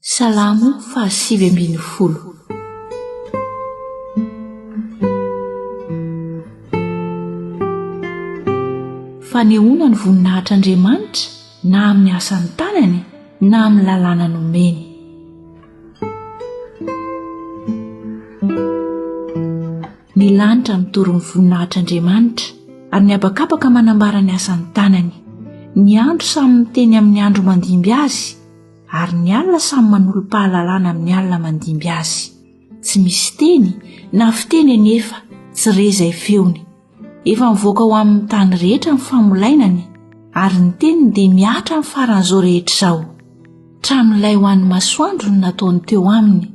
Salamo 8:20. Fanehoana ny voninahitr'Andriamanitra na amin'ny asan'ny tanany na amin'ny lalàna nomeny. Ny lanitra mitoro ny voninahitr'Andriamanitra ary ny habakabaka manambara ny asan'ny tanany. Ny andro samy miteny amin'ny andro mandimby azy ary ny alina samy manolo-pahalalana amin'ny alina mandimby azy. Tsy misy teny na fiteny nefa tsy rezay feony. Efa mivoaka ho amin'ny tany rehetra ny famolainany ary ny teniny dia miatra amin'ny faran'izao rehetra izao. Tranon'ilay ho an'ny masoandro no nataony teo aminy.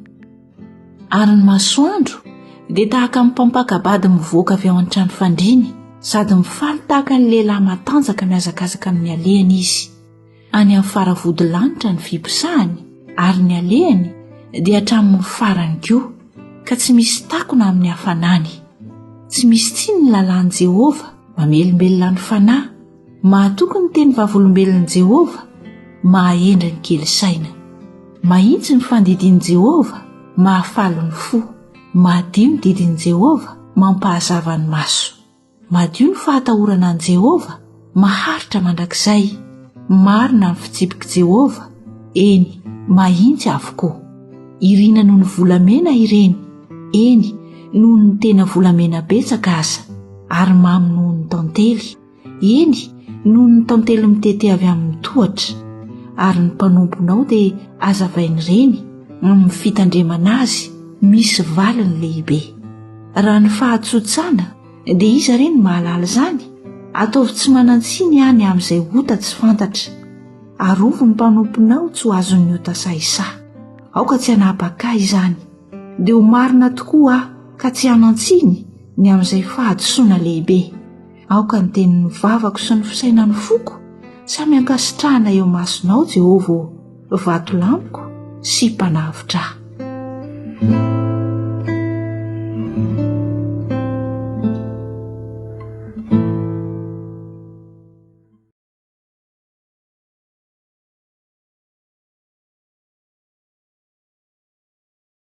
Ary ny masoandro dia tahaka ny mpampakabady mivoaka avy ao an-trano fandriany sady mifaly tahaka ny lehilahy matanjaka mihazakazaka amin'ny alehany izy. Any amin'ny faravodilanitra ny fiposahany ary ny alehany dia hatramin'ny farany koa ka tsy misy takona amin'ny hafanany. Tsy misy tsiny ny lalàn'i Jehovah mamelombelona ny fanahy, mahatoky ny teny vavolombelon'i Jehovah, mahaendry ny kely saina. Mahitsy ny fandidian'i Jehovah, mahafaly ny fo, madio ny didin'i Jehovah, mampahazava ny maso. Madio ny fahatahorana an'i Jehovah, maharitra mandrakizay. Marina ny fitsipiky Jehovah, eny, mahitsy avokoa. Irina noho ny volamena ireny, eny, noho ny tena volamena betsaka aza, ary mamy noho ny tantely, eny, noho ny tantely mitete avy amin'ny tohatra. Ary ny mpanomponao dia azavainy ireny amin'ny fitandremana azy, misy valiny lehibe. Raha ny fahatsotsana dia iza ireny mahalala izany? Ataovy tsy manantsiny any amin'izay ota tsy fantatra. Arovo ny mpanomponao tsy ho azon'ny ota sahisahy. Aoka tsy hanapaka izany. Dia ho marina tokoa ka tsy hanantsiny ny amin'izay fahadisoana lehibe. Aoka ny tenin'ny vavako sy ny fisainan'ny foko, samy ankasitrahana eo masonao Jehovah, vatolampiko sy mpanavotra.